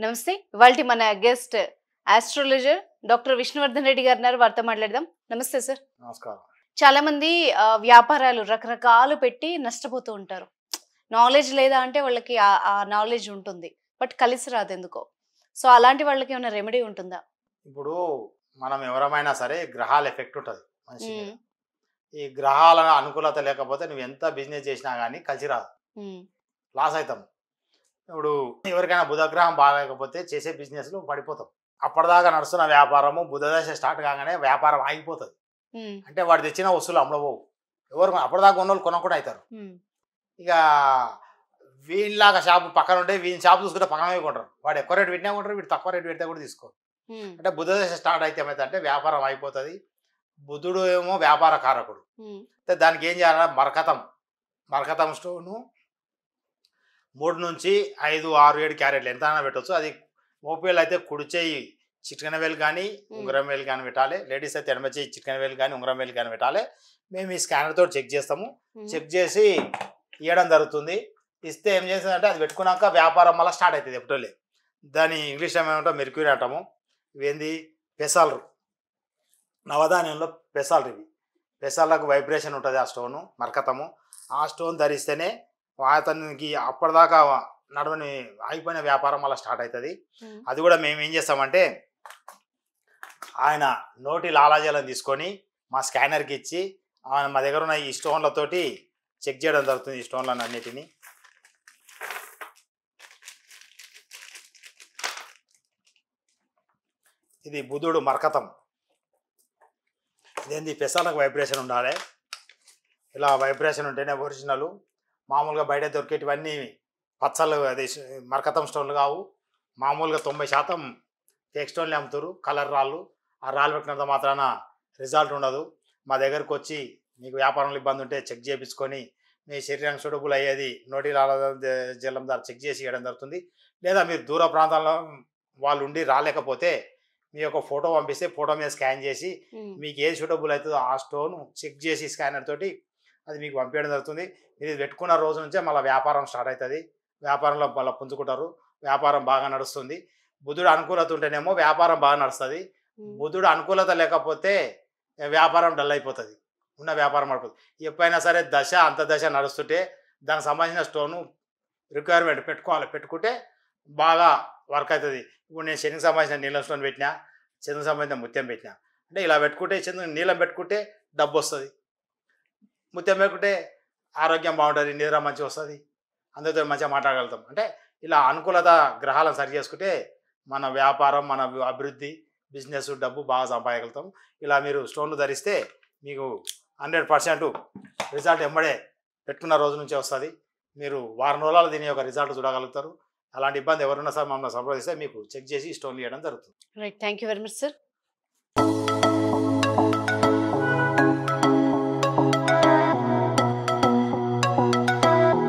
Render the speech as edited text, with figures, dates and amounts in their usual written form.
నమస్తే. ఇవాల్టి మన guest astrologer doctor Vishnuvardhan Reddy గారు ఉన్నారు. వారితో మాట్లాడదాం. నమస్తే సార్. నమస్కారం. చాలా మంది వ్యాపారాలు రకరకాలు పెట్టి నష్టపోతూ ఉంటారు. నాలెడ్జ్ లేదా అంటే వాళ్ళకి ఆ నాలెడ్జ్ ఉంటుంది. బట్ కలిసి రాదు ఎందుకో. సో అలాంటి వాళ్ళకి ఏమైనా రెమెడీ ఉంటుందా? ఇప్పుడు మనం ఎవరమైనా సరే గ్రహాల ఎఫెక్ట్ ఉంటుంది మనిషి మీద. హ్మ్. ఈ గ్రహాల అనుకూలత లేకపోతే నువ్వు ఎంత బిజినెస్ చేసినా కానీ కలిసి రాదు, హ్మ్. లాస్ అవుతాం. ఇప్పుడు ఎవరికైనా బుధగ్రహం బాగాలేకపోతే చేసే బిజినెస్లు పడిపోతాం. అప్పటిదాకా నడుస్తున్న వ్యాపారము బుధదశ స్టార్ట్ కాగానే వ్యాపారం ఆగిపోతుంది. హ్మ్. అంటే వాడు తెచ్చిన వస్తువులు అమ్మడపోవు. ఎవరు అప్పటిదాకా ఉన్న వాళ్ళు కొనకుండా అవుతారు. హ్మ్. ఇక వీళ్ళలాగా షాపు పక్కన ఉంటే వీని షాపు చూసుకుంటే పక్కన పోయి కొంటారు. వాడు ఎక్కువ రేటు పెట్టినా కొంటారు, వీడు తక్కువ రేటు పెడితే కూడా తీసుకోరు. హ్మ్. అంటే బుధదశ స్టార్ట్ అయితే ఏమైతే వ్యాపారం అయిపోతుంది. బుధుడు ఏమో వ్యాపార కారకుడు. హ్మ్. అంటే దానికి ఏం చేయాలంటే మరకతం స్టోను 3 నుంచి 5, 6, 7 క్యారెట్లు ఎంత అయినా పెట్టవచ్చు. అది మోపేళ్ళు అయితే కుడి చేయి చిటికెన వేలు కానీ ఉంగరం వేలు కానీ పెట్టాలి. లేడీస్ అయితే ఎడమ చేయి చిటికెన వేలు కానీ ఉంగరం వేలు కానీ పెట్టాలి. మేము ఈ స్కానర్తో చెక్ చేస్తాము. చెక్ చేసి ఇవ్వడం జరుగుతుంది. ఇస్తే ఏం చేస్తుందంటే అది పెట్టుకున్నాక వ్యాపారం మళ్ళీ స్టార్ట్ అవుతుంది ఎప్పుడోలే. దాని ఇంగ్లీష్ ఏమంటాం మెర్క్యూరీ అంటాము. ఇవేంది పెసాలరు, నవధాన్యంలో పెసాలరు. ఇవి పెసాలకు వైబ్రేషన్ ఉంటుంది. ఆ స్టోను మరకతము. ఆ స్టోన్ ధరిస్తేనే అతనికి అప్పటిదాకా నడవని ఆగిపోయిన వ్యాపారం అలా స్టార్ట్ అవుతుంది. అది కూడా మేము ఏం చేస్తామంటే ఆయన నోటి లాలాజలం తీసుకొని మా స్కానర్కి ఇచ్చి మా దగ్గర ఉన్న ఈ స్టోన్లతోటి చెక్ చేయడం జరుగుతుంది. ఈ స్టోన్లను అన్నిటినీ ఇది బుధుడు మరకతం. ఇదేంది పెసాలకు వైబ్రేషన్ ఉండాలి. ఇలా వైబ్రేషన్ ఉంటేనే ఒరిజినల్. మామూలుగా బయట దొరికేటివన్నీ పచ్చలు అది మరకతం స్టోన్లు కావు. మామూలుగా 90% ఫేక్ స్టోన్లు అమ్ముతారు, కలర్ రాళ్ళు. ఆ రాళ్ళు పెట్టినంత మాత్రాన రిజల్ట్ ఉండదు. మా దగ్గరకు వచ్చి మీకు వ్యాపారంలో ఇబ్బంది ఉంటే చెక్ చేయించుకొని మీ శరీరానికి సూటబుల్ అయ్యేది నోటి జలం ద్వారా చెక్ చేసి ఇవ్వడం జరుగుతుంది. లేదా మీరు దూర ప్రాంతాల్లో వాళ్ళు ఉండి రాలేకపోతే మీ యొక్క ఫోటో పంపిస్తే ఫోటో మీద స్కాన్ చేసి మీకు ఏది సూటబుల్ అవుతుందో ఆ స్టోన్ చెక్ చేసి స్కానర్ తోటి అది మీకు పంపించడం జరుగుతుంది. ఇది పెట్టుకున్న రోజు నుంచే మళ్ళీ వ్యాపారం స్టార్ట్ అవుతుంది. వ్యాపారంలో మళ్ళీ పుంజుకుంటారు. వ్యాపారం బాగా నడుస్తుంది. బుధుడు అనుకూలత ఉంటేనేమో వ్యాపారం బాగా నడుస్తుంది. బుధుడు అనుకూలత లేకపోతే వ్యాపారం డల్ అయిపోతుంది. ఉన్న వ్యాపారం అయిపోతుంది. ఎప్పుడైనా సరే దశ అంతదశ నడుస్తుంటే దానికి సంబంధించిన స్టోను రిక్వైర్మెంట్ పెట్టుకుంటే బాగా వర్క్ అవుతుంది. ఇప్పుడు నేను శనికి సంబంధించిన నీలం స్టోన్ పెట్టినా, చంద్రునికి సంబంధించిన ముత్యం పెట్టినా. అంటే ఇలా పెట్టుకుంటే నీలం పెట్టుకుంటే డబ్బు వస్తుంది, ముత్యం పెట్టుకుంటే ఆరోగ్యం బాగుంటుంది, నిద్ర మంచిగా వస్తుంది, అందరితో మంచిగా మాట్లాడగలుగుతాం. అంటే ఇలా అనుకూలత గ్రహాలను సరి చేసుకుంటే మన వ్యాపారం, మన అభివృద్ధి, బిజినెస్, డబ్బు బాగా సంపాదగలుగుతాం. ఇలా మీరు స్టోన్లు ధరిస్తే మీకు 100% రిజల్ట్ ఎంబడే పెట్టుకున్న రోజు నుంచే వస్తుంది. మీరు వారం రోజులలో దీని యొక్క రిజల్ట్ చూడగలుగుతారు. అలాంటి ఇబ్బంది ఎవరున్నా సార్ మమ్మల్ని సంప్రదిస్తే మీకు చెక్ చేసి స్టోన్లు ఇవ్వడం జరుగుతుంది. Right. Thank you very much sir.